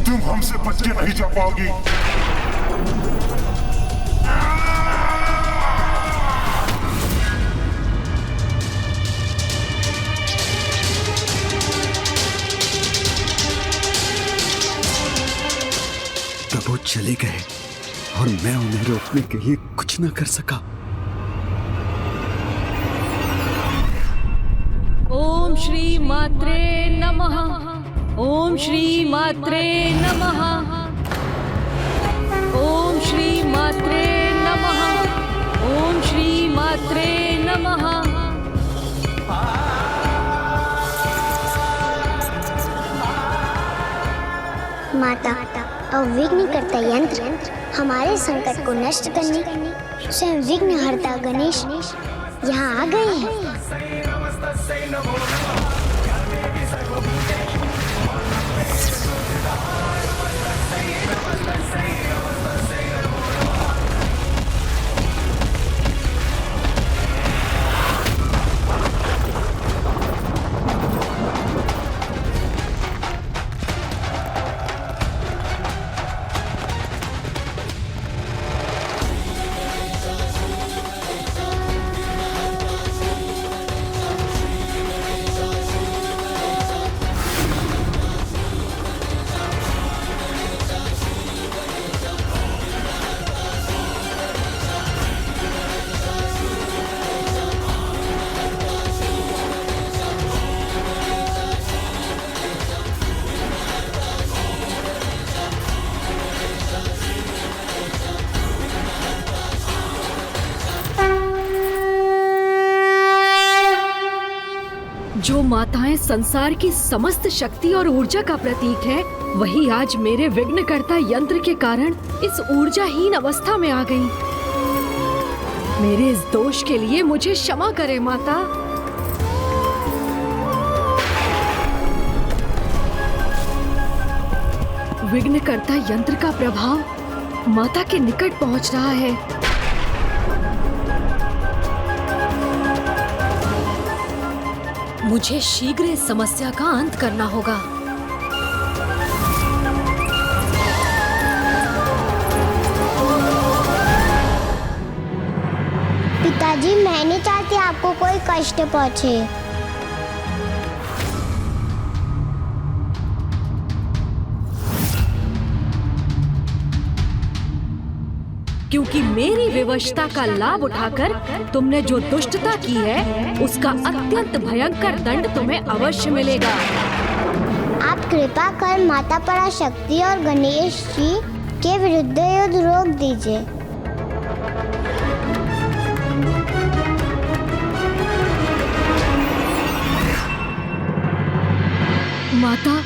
तुम हमसे बच के नहीं जा पाओगी। प्रभु चले गए और मैं उन्हें रोकने के लिए कुछ न कर सका। ओम श्री मात्रे नमः। ओम श्री मात्रे नमः। ओम श्री मात्रे नमः। ओम श्री मात्रे नमः। माता, अविघ्नकर्ता यंत्र हमारे संकट को नष्ट करने स्वयं विघ्नहर्ता गणेश यहाँ आ गए हैं। जो माताएं संसार की समस्त शक्ति और ऊर्जा का प्रतीक है, वही आज मेरे विघ्नकर्ता यंत्र के कारण इस ऊर्जाहीन अवस्था में आ गई। मेरे इस दोष के लिए मुझे क्षमा करे माता। विघ्नकर्ता यंत्र का प्रभाव माता के निकट पहुंच रहा है। मुझे शीघ्र इस समस्या का अंत करना होगा। पिताजी, मैं नहीं चाहती आपको कोई कष्ट पहुंचे। क्योंकि मेरी विवशता का लाभ उठाकर तुमने जो दुष्टता की है, उसका अत्यंत भयंकर दंड तुम्हें अवश्य मिलेगा। आप कृपा कर माता पराशक्ति और गणेश जी के विरुद्ध युद्ध रोक दीजिए। माता,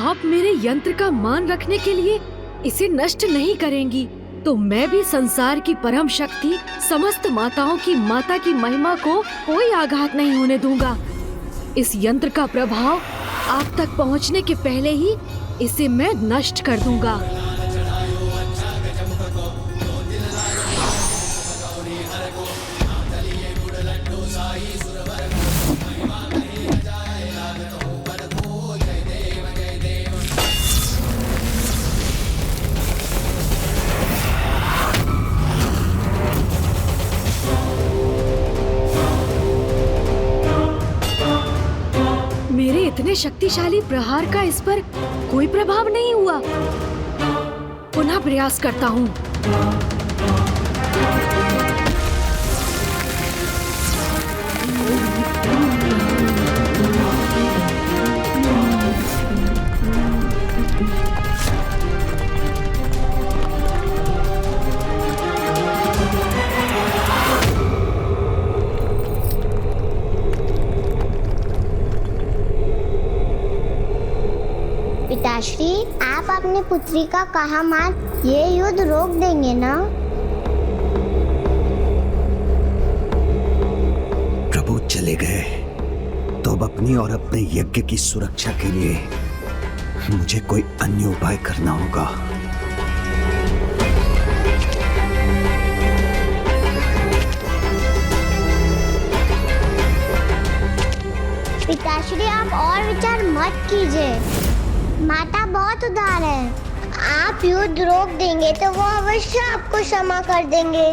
आप मेरे यंत्र का मान रखने के लिए इसे नष्ट नहीं करेंगी, तो मैं भी संसार की परम शक्ति समस्त माताओं की माता की महिमा को कोई आघात नहीं होने दूंगा। इस यंत्र का प्रभाव आप तक पहुंचने के पहले ही इसे मैं नष्ट कर दूंगा। मेरे इतने शक्तिशाली प्रहार का इस पर कोई प्रभाव नहीं हुआ। पुनः प्रयास करता हूँ। पिताश्री, आप अपनी पुत्री का कहा मान ये युद्ध रोक देंगे ना? प्रभु चले गए तो अब अपनी और अपने यज्ञ की सुरक्षा के लिए मुझे कोई अन्य उपाय करना होगा। पिताश्री, आप और विचार मत कीजिए। माता बहुत उदार है। आप युद्ध रोक देंगे तो वो अवश्य आपको क्षमा कर देंगे।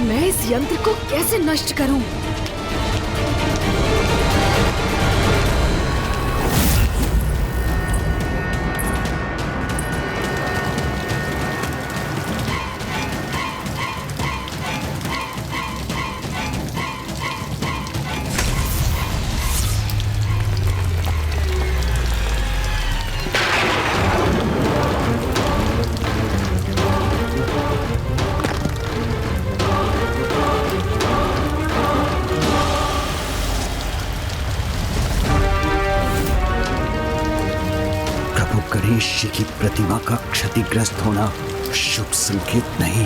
मैं इस यंत्र को कैसे नष्ट करूं? गणेश जी की प्रतिमा का क्षतिग्रस्त होना शुभ संकेत नहीं।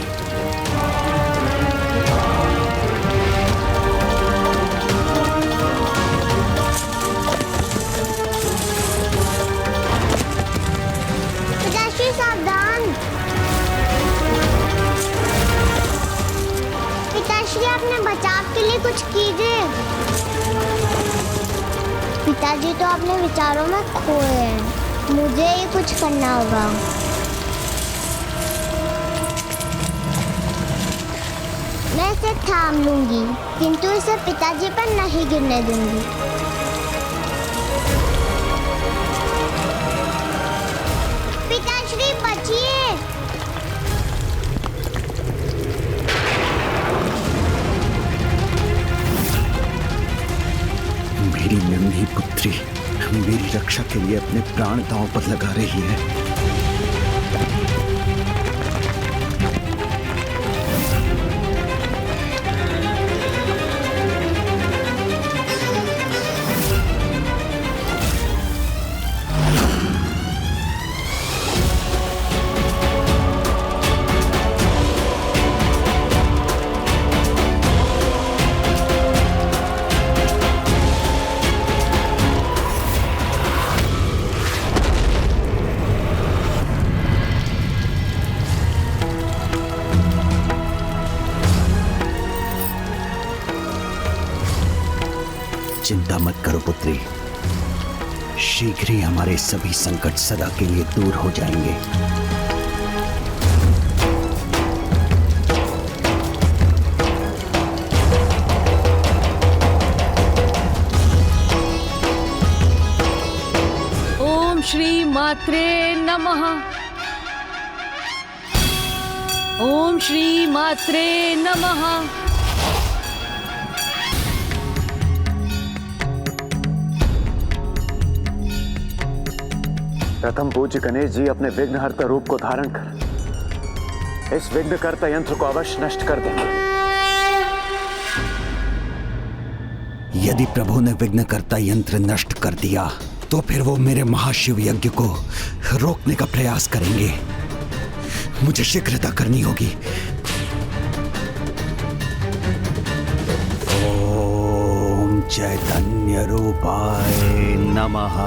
पिताश्री सावधान। पिताश्री अपने बचाव के लिए कुछ कीजिए। पिताजी तो अपने विचारों में खोए हैं। मुझे ये कुछ करना होगा। मैं इसे थाम लूंगी, किंतु इसे पिताजी पर नहीं गिरने दूंगी। पिताश्री बचिए। मेरी नन्ही पुत्री मेरी रक्षा के लिए अपने प्राण दांव पर लगा रही है। चिंता मत करो पुत्री, शीघ्र ही हमारे सभी संकट सदा के लिए दूर हो जाएंगे। ओम श्री मात्रे नमः। ओम श्री मात्रे नमः। प्रथम पूज्य गणेश जी अपने विघ्नहर्ता रूप को धारण कर इस विघ्नकर्ता यंत्र को अवश्य नष्ट कर देंगे। यदि प्रभु ने विघ्नकर्ता यंत्र नष्ट कर दिया तो फिर वो मेरे महाशिव यज्ञ को रोकने का प्रयास करेंगे। मुझे शीघ्रता करनी होगी। ओम चैतन्य रूपाय नमः।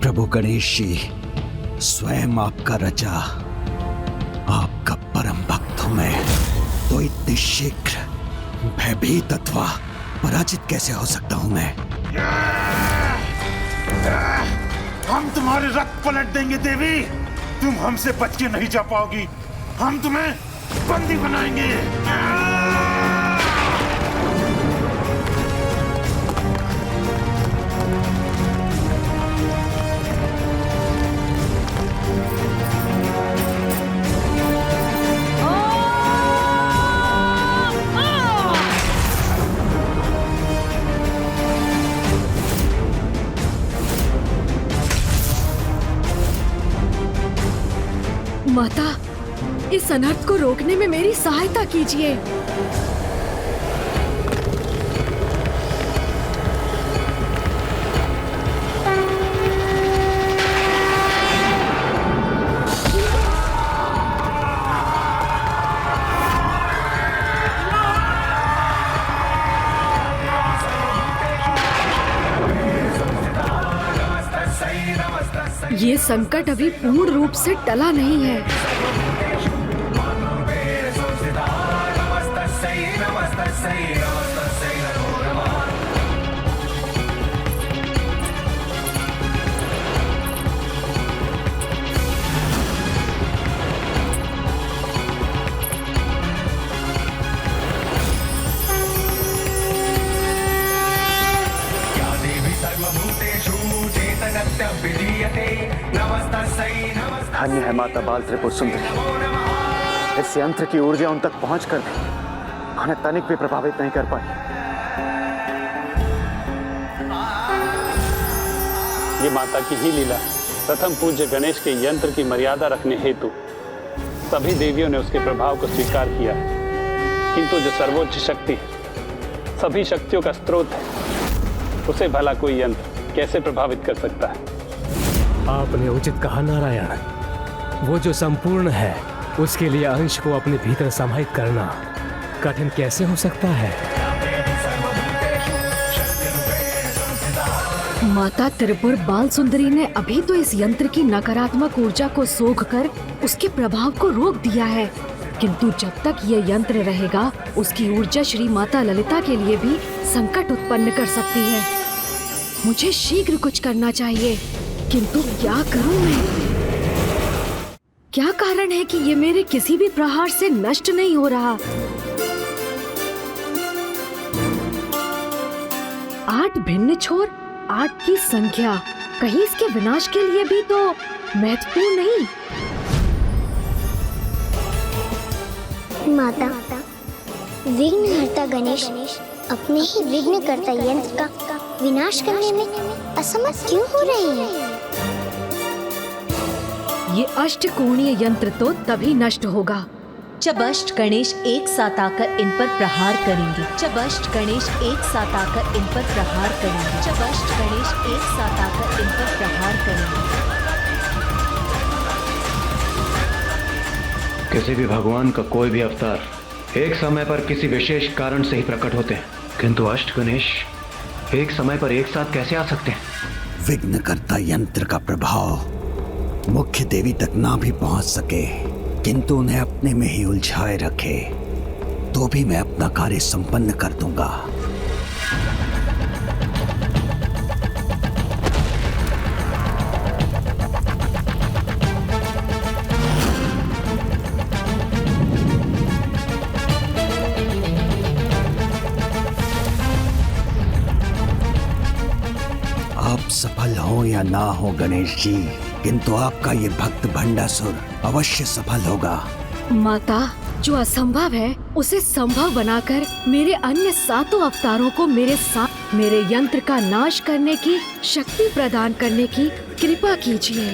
प्रभु गणेश जी, स्वयं आपका रचा, आपका परम भक्त हूं मैं, तो इतने शीघ्र भयभीत अथवा पराजित कैसे हो सकता हूं मैं? हम तुम्हारे रथ पलट देंगे देवी। तुम हमसे बच के नहीं जा पाओगी। हम तुम्हें बंदी बनाएंगे। माता, इस अनर्थ को रोकने में मेरी सहायता कीजिए। ये संकट अभी पूर्ण रूप से टला नहीं है। धन्य है माता बाल त्रिपुर सुंदरी। इस यंत्र की ऊर्जा उन तक पहुंचकर भी उन्हें तनिक भी प्रभावित नहीं कर पाई। ये माता की ही लीला। प्रथम पूज्य गणेश के यंत्र की मर्यादा रखने हेतु सभी देवियों ने उसके प्रभाव को स्वीकार किया, किंतु जो सर्वोच्च शक्ति सभी शक्तियों का स्रोत है, उसे भला कोई यंत्र कैसे प्रभावित कर सकता है? आपने उचित कहा नारायण। वो जो संपूर्ण है उसके लिए अंश को अपने भीतर समाहित करना कठिन कैसे हो सकता है? माता त्रिपुर बाल सुंदरी ने अभी तो इस यंत्र की नकारात्मक ऊर्जा को सोखकर उसके प्रभाव को रोक दिया है, किंतु जब तक यह यंत्र रहेगा उसकी ऊर्जा श्री माता ललिता के लिए भी संकट उत्पन्न कर सकती है। मुझे शीघ्र कुछ करना चाहिए, किंतु क्या करूं मैं? क्या कारण है कि ये मेरे किसी भी प्रहार से नष्ट नहीं हो रहा? 8 भिन्न छोर, 8 की संख्या, कहीं इसके विनाश के लिए भी तो महत्वपूर्ण नहीं? माता, विघ्नहर्ता गणेश अपने ही विघ्नकर्ता यंत्र का विनाश करने में असमर्थ क्यों हो रहे हैं? ये अष्टकोणीय यंत्र तो तभी नष्ट होगा जब अष्ट गणेश एक साथ आकर इन पर प्रहार करेंगे। जब अष्ट गणेश एक साथ आकर इन पर प्रहार करेंगे। जब अष्ट गणेश एक साथ आकर इन पर प्रहार करेंगे। किसी भी भगवान का कोई भी अवतार एक समय पर किसी विशेष कारण से ही प्रकट होते हैं, किंतु अष्ट गणेश एक समय पर एक साथ कैसे आ सकते हैं? विघ्नकर्ता यंत्र का प्रभाव मुख्य देवी तक ना भी पहुंच सके, किंतु उन्हें अपने में ही उलझाए रखे, तो भी मैं अपना कार्य संपन्न कर दूंगा। आप सफल हो या ना हो गणेश जी, किंतु आपका ये भक्त भंडासुर अवश्य सफल होगा। माता, जो असंभव है उसे संभव बनाकर मेरे अन्य 7 अवतारों को मेरे साथ मेरे यंत्र का नाश करने की शक्ति प्रदान करने की कृपा कीजिए।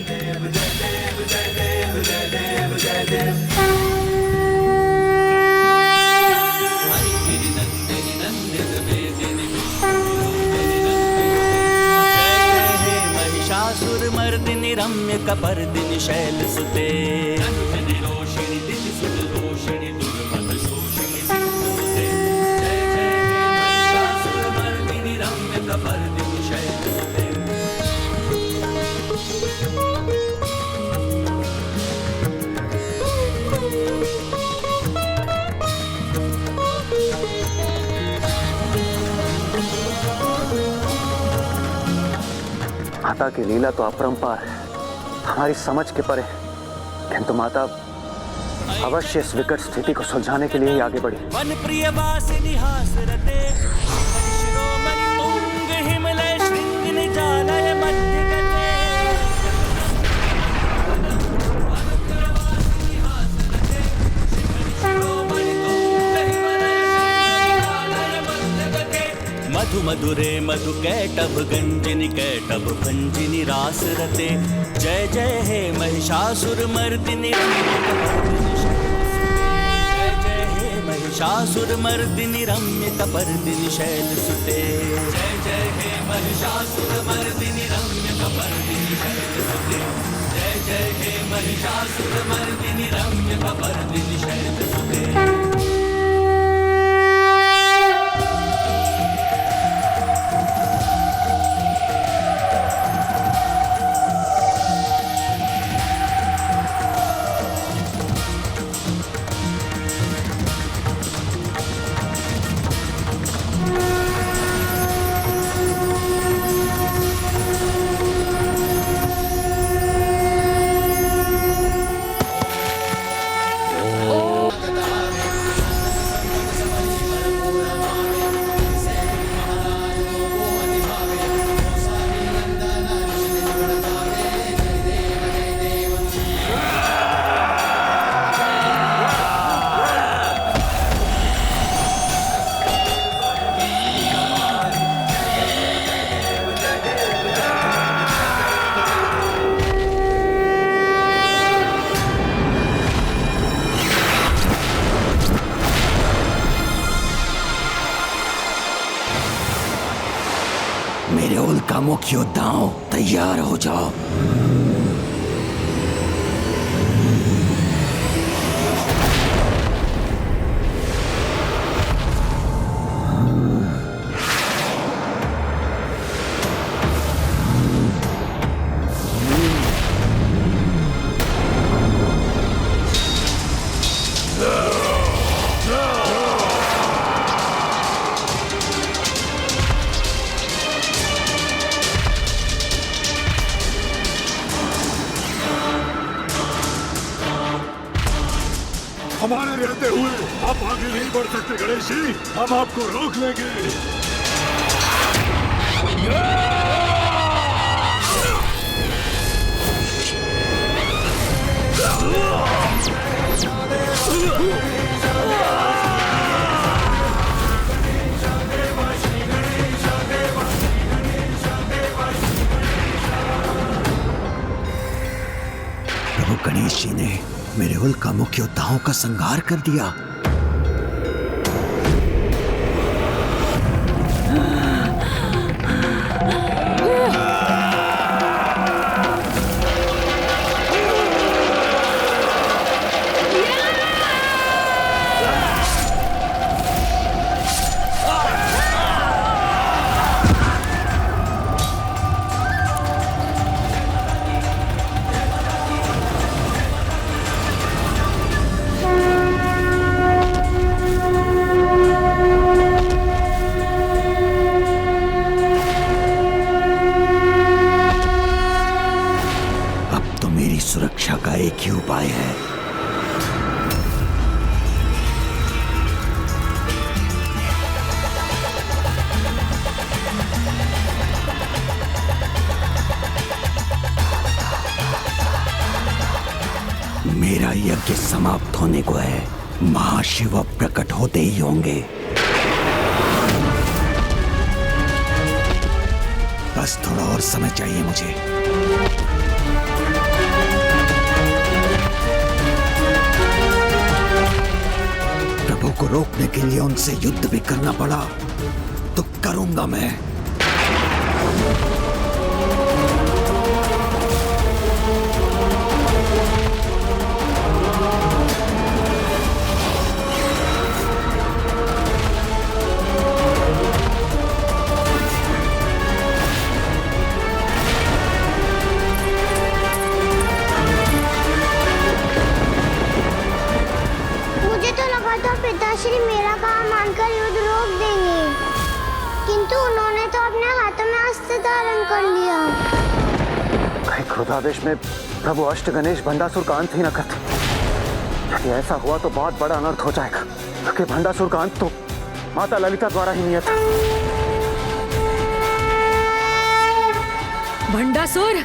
महिषासुरमर्दिनि रम्य कपर्दिनि शैलसुते माता की लीला तो अपरंपार है, हमारी समझ के परे, किंतु माता अवश्य इस विकट स्थिति को सुलझाने के लिए ही आगे बढ़े। वन प्रिय वासिनी हास रते शिरोमणि तुंग हिमलय श्रृंग निजालय मध्य गते। मधु मधुरे मधु कैटभ गंजनि कैटभ भंजिनि रास रते। जय जय हे महिषासुर मर्दिनि महिषासुर मर्दिनि रम्य कपर्दिनि शैल सुते। जय जय हे महिषासुर मर्दिनि रम्य कपर्दिनि शैल सुते। जय जय हे महिषासुर मर्दिनि रम्य कपर्दिनि शैल सुते। मेरे उल्का मुख योद्धाओं, तैयार हो जाओ। हमारे रहते हुए आप आगे नहीं बढ़ सकते गणेश जी, हम आपको रोक लेंगे। प्रभु गणेश जी ने मेरे उल्का मुख योद्धाओं का संहार कर दिया। सुरक्षा का एक ही उपाय है। मेरा यज्ञ समाप्त होने को है, महाशिव अब प्रकट होते ही होंगे। बस थोड़ा और समय चाहिए मुझे। प्रभु को रोकने के लिए उनसे युद्ध भी करना पड़ा तो करूंगा मैं। पिताश्री मेरा काम मानकर युद्ध रोक देंगे, किंतु उन्होंने तो अपने हाथों में अस्त्र धारण कर लिया। कहीं क्रोधावेश में प्रभु अष्ट गणेश भंडासुर का अंत ही न करते। यदि ऐसा हुआ तो बहुत बड़ा अनर्थ हो जाएगा, क्योंकि भंडासुर का अंत तो माता ललिता द्वारा ही नियत था। भंडासुर,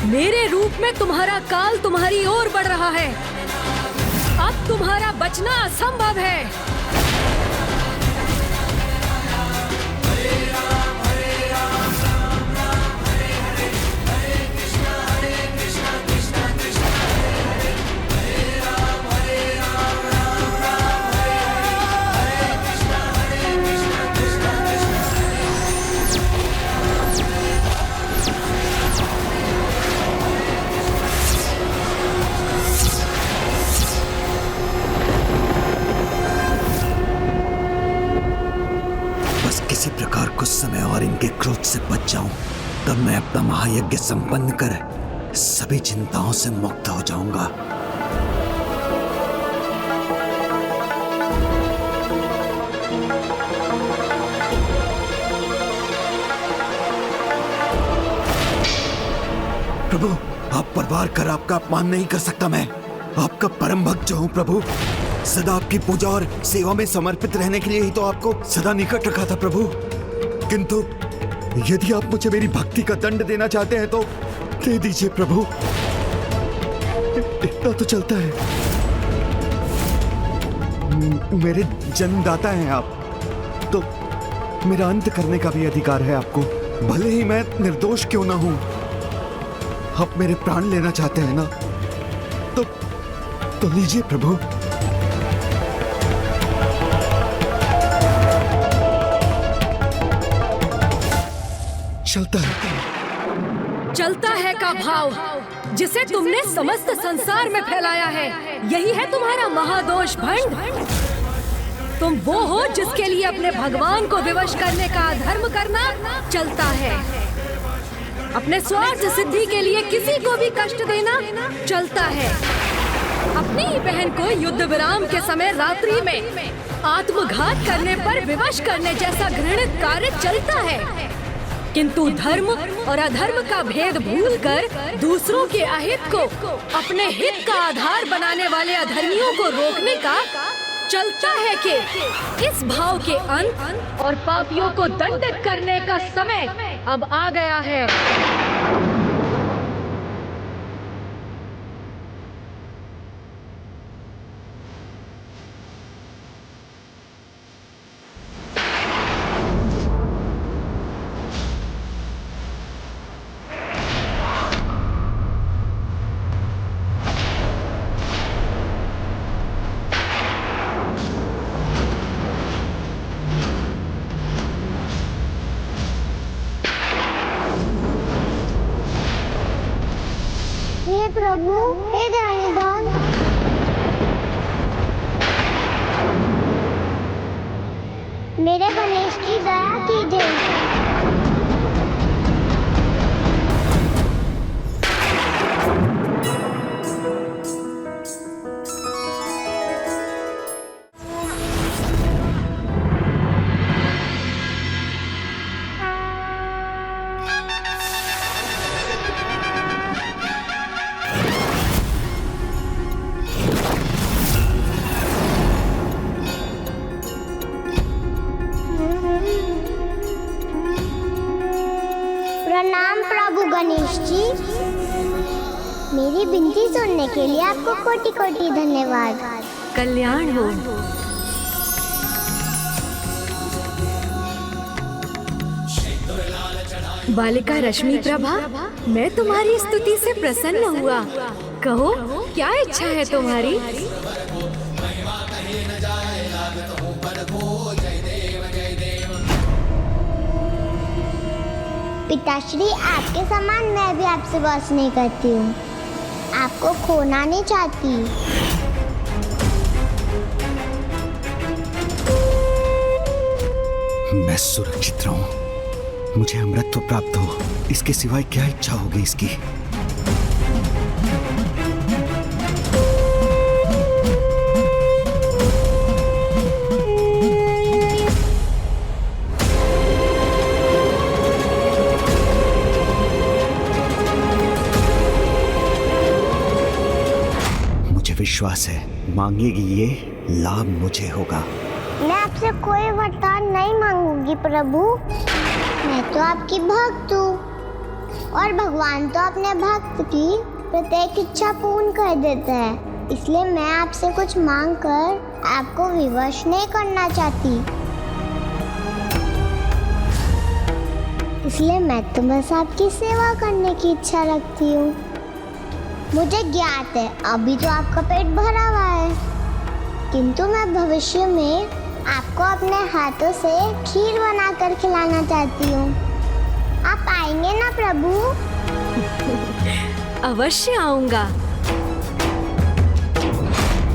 मेरे रूप में तुम्हारा काल तुम्हारी ओर बढ़ रहा है। अब तुम्हारा बचना असंभव है। किसी प्रकार कुछ समय और इनके क्रोध से बच जाऊं, तब मैं अपना महायज्ञ संपन्न कर सभी चिंताओं से मुक्त हो जाऊंगा। प्रभु, आप पर वार कर आपका अपमान नहीं कर सकता। मैं आपका परम भक्त जो हूं प्रभु, सदा आपकी पूजा और सेवा में समर्पित रहने के लिए ही तो आपको सदा निकट रखा था प्रभु। किंतु यदि आप मुझे मेरी भक्ति का दंड देना चाहते हैं तो दे दीजिए प्रभु, इतना तो चलता है। मेरे जन्मदाता हैं आप, तो मेरा अंत करने का भी अधिकार है आपको, भले ही मैं निर्दोष क्यों ना हूं। आप मेरे प्राण लेना चाहते हैं ना, तो लीजिए प्रभु। चलता है का भाव जिसे तुमने समस्त संसार में फैलाया है, यही है तुम्हारा महादोष भंड। तुम वो हो जिसके लिए अपने भगवान को विवश करने का अधर्म करना चलता है। अपने स्वार्थ सिद्धि के लिए किसी को भी कष्ट देना चलता है। अपनी ही बहन को युद्ध विराम के समय रात्रि में आत्मघात करने पर विवश करने जैसा घृणित कार्य चलता है। किंतु धर्म और अधर्म का भेद भूलकर दूसरों के अहित को अपने हित का आधार बनाने वाले अधर्मियों को रोकने का चलता है कि इस भाव के अंत और पापियों को दंडित करने का समय अब आ गया है। प्रभु, हे दयानिधान, मेरे गणेश की दया कीजिए। प्रणाम प्रभु गणेश जी, मेरी विनती सुनने के लिए आपको कोटि कोटि धन्यवाद। कल्याण हो। बालिका रश्मि प्रभा, मैं तुम्हारी स्तुति से प्रसन्न हुआ। कहो, क्या इच्छा है तुम्हारी? पिताश्री, आपके समान मैं भी आपसे बस नहीं करती हूँ, आपको खोना नहीं चाहती। मैं सुरक्षित रहूं, मुझे अमृतत्व प्राप्त हो, इसके सिवाय क्या इच्छा होगी इसकी। विश्वास है मांगेगी ये लाभ मुझे होगा। मैं आपसे कोई वरदान नहीं मांगूंगी प्रभु। मैं तो आपकी भक्त हूँ और भगवान तो अपने भक्त की प्रत्येक इच्छा पूर्ण कर देता है। इसलिए मैं आपसे कुछ मांग कर आपको विवश नहीं करना चाहती। इसलिए मैं तो बस आपकी सेवा करने की इच्छा रखती हूँ। मुझे ज्ञात है अभी तो आपका पेट भरा हुआ है, किंतु मैं भविष्य में आपको अपने हाथों से खीर बनाकर खिलाना चाहती हूँ। आप आएंगे ना प्रभु? अवश्य आऊंगा।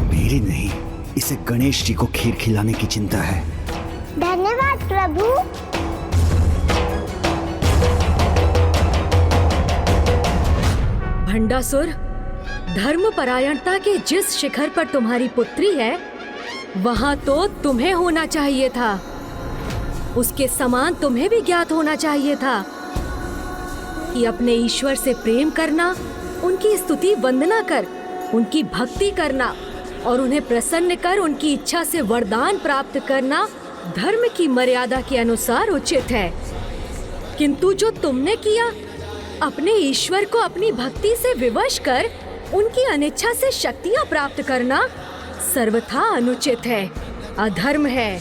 मेरी नहीं, इसे गणेश जी को खीर खिलाने की चिंता है। धन्यवाद प्रभु। भंडासुर, धर्मपरायणता के जिस शिखर पर तुम्हारी पुत्री है, वहां तो तुम्हें होना चाहिए था। उसके समान तुम्हें भी ज्ञात होना चाहिए था कि अपने ईश्वर से प्रेम करना, उनकी स्तुति वंदना कर, उनकी भक्ति करना और उन्हें प्रसन्न कर उनकी इच्छा से वरदान प्राप्त करना धर्म की मर्यादा के अनुसार उचित है। किंतु जो तुमने किया, अपने ईश्वर को अपनी भक्ति से विवश कर उनकी अनिच्छा से शक्तियां प्राप्त करना सर्वथा अनुचित है, अधर्म है।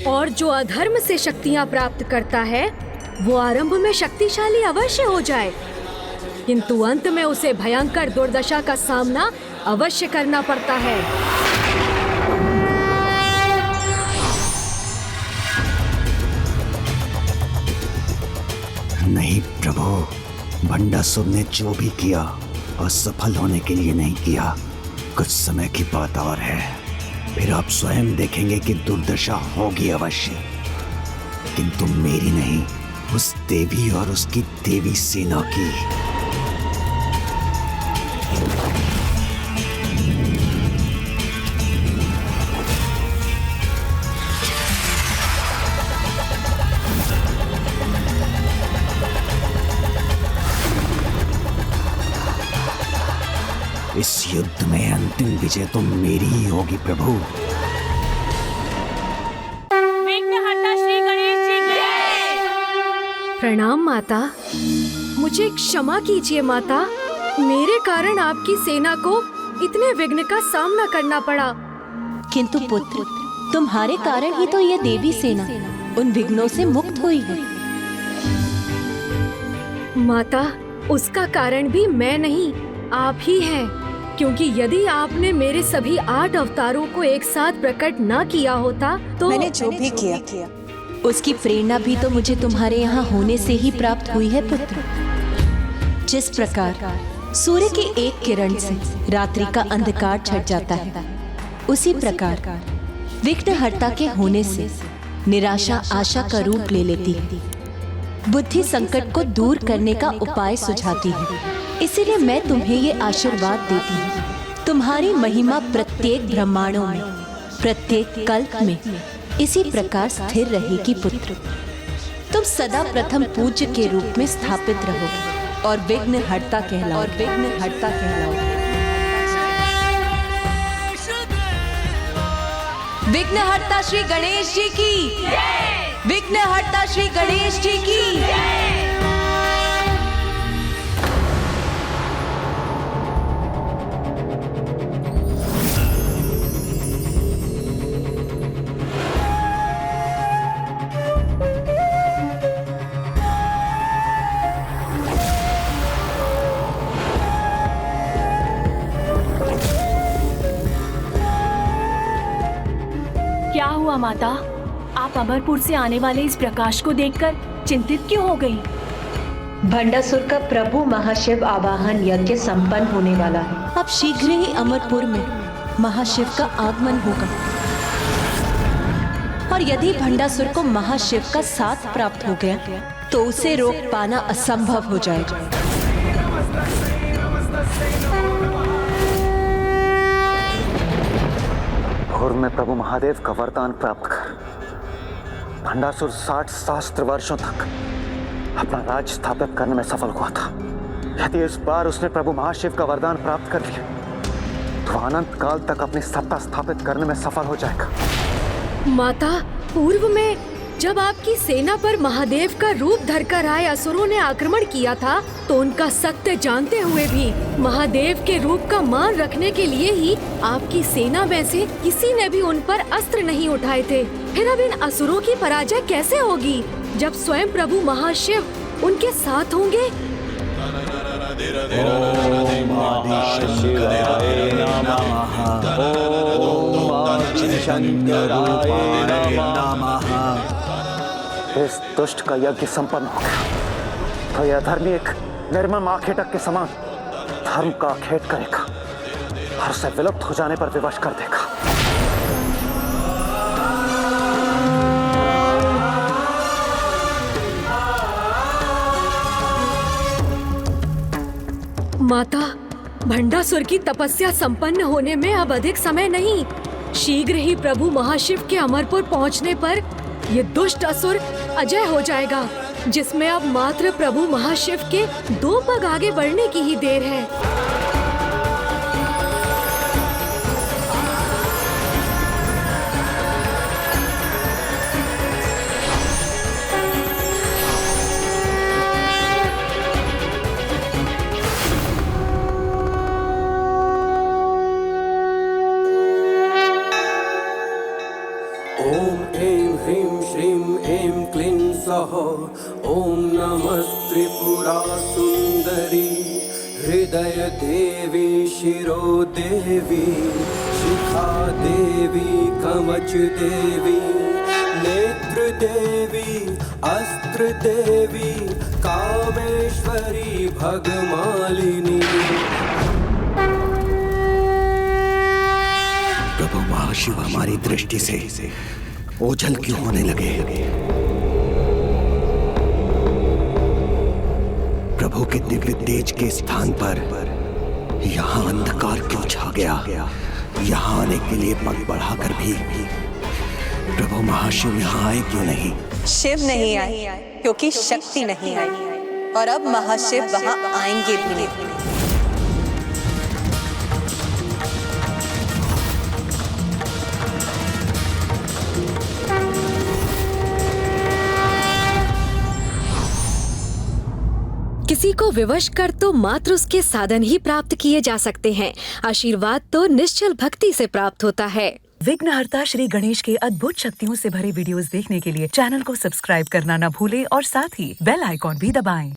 और जो अधर्म से शक्तियां प्राप्त करता है वो आरंभ में शक्तिशाली अवश्य हो जाए, किंतु अंत में उसे भयंकर दुर्दशा का सामना अवश्य करना पड़ता है। नहीं प्रभु, भंडासुर ने जो भी किया असफल होने के लिए नहीं किया। कुछ समय की बात और है, फिर आप स्वयं देखेंगे कि दुर्दशा होगी अवश्य, किंतु मेरी नहीं, उस देवी और उसकी देवी सेना की। इस युद्ध में अंतिम विजय तो मेरी ही होगी प्रभु। विघ्नहर्ता श्री गणेश जी की जय। प्रणाम माता, मुझे क्षमा कीजिए माता। मेरे कारण आपकी सेना को इतने विघ्न का सामना करना पड़ा। किंतु पुत्र, तुम्हारे कारण ही तो ये देवी सेना उन विघ्नों से मुक्त हुई है। माता, उसका कारण भी मैं नहीं, आप ही हैं। क्योंकि यदि आपने मेरे सभी 8 अवतारों को एक साथ प्रकट न किया होता तो मैंने जो भी किया उसकी प्रेरणा भी तो मुझे तुम्हारे यहाँ होने से ही प्राप्त हुई है पुत्र। जिस प्रकार सूर्य की एक किरण से रात्रि का अंधकार छट जाता है, उसी प्रकार विघ्नहर्ता के होने से निराशा आशा का रूप ले लेती है। बुद्धि संकट को दूर करने का उपाय सुझाती है। इसीलिए मैं तुम्हें ये आशीर्वाद देती हूँ, तुम्हारी महिमा प्रत्येक ब्रह्मांडों में, प्रत्येक कल्प में इसी प्रकार स्थिर रहेगी पुत्र। तुम सदा प्रथम पूज्य के रूप में स्थापित रहोगे और विघ्नहर्ता कहलाओगे, विघ्नहर्ता कहलाओगे। विघ्नहर्ता श्री गणेश जी की, विघ्नहर्ता श्री गणेश जी की। क्या हुआ माता, आप अमरपुर से आने वाले इस प्रकाश को देखकर चिंतित क्यों हो गई? भंडासुर का प्रभु महाशिव आवाहन यज्ञ संपन्न होने वाला है। अब शीघ्र ही अमरपुर में महाशिव का आगमन होगा और यदि भंडासुर को महाशिव का साथ प्राप्त हो गया तो उसे रोक पाना असंभव हो जाएगा। और मैं प्रभु महादेव का वरदान प्राप्त कर भंडासुर 60 सहस्त्र वर्षों तक अपना राज स्थापित करने में सफल हुआ था। यदि इस बार उसने प्रभु महाशिव का वरदान प्राप्त कर लिया तो अनंत काल तक अपनी सत्ता स्थापित करने में सफल हो जाएगा। माता, पूर्व में जब आपकी सेना पर महादेव का रूप धरकर आए असुरों ने आक्रमण किया था, तो उनका सत्य जानते हुए भी महादेव के रूप का मान रखने के लिए ही आपकी सेना में से किसी ने भी उन पर अस्त्र नहीं उठाए थे। फिर अब इन असुरों की पराजय कैसे होगी जब स्वयं प्रभु महाशिव उनके साथ होंगे? इस दुष्ट का यज्ञ संपन्न हो गया तो यह धर्मी एक निर्मम आखेटक के समान धर्म का आखेट करेगा और उसे विलुप्त हो जाने पर विवश कर देगा। माता, भंडासुर की तपस्या संपन्न होने में अब अधिक समय नहीं। शीघ्र ही प्रभु महाशिव के अमरपुर पहुंचने पर ये दुष्ट असुर अजय हो जाएगा, जिसमें अब मात्र प्रभु महाशिव के 2 पग आगे बढ़ने की ही देर है। ओम नमः त्रिपुरा सुंदरी हृदय देवी शिरो देवी शिखा देवी कवच देवी नेत्र देवी अस्त्र देवी कामेश्वरी भगमालिनी। प्रभु महाशिव हमारी दृष्टि से ओझल क्यों होने लगे? प्रभु के दिव्य तेज के स्थान पर यहाँ अंधकार क्यों छा गया? यहाँ आने के लिए पग बढ़ाकर भी प्रभु महाशिव यहाँ आए क्यों नहीं? शिव नहीं आए क्योंकि शक्ति नहीं आई, और अब महाशिव वहाँ आएंगे भी नहीं। किसी को विवश कर तो मात्र उसके साधन ही प्राप्त किए जा सकते हैं। आशीर्वाद तो निश्चल भक्ति से प्राप्त होता है। विघ्नहर्ता श्री गणेश के अद्भुत शक्तियों से भरे वीडियोस देखने के लिए चैनल को सब्सक्राइब करना न भूलें और साथ ही बेल आइकॉन भी दबाएं।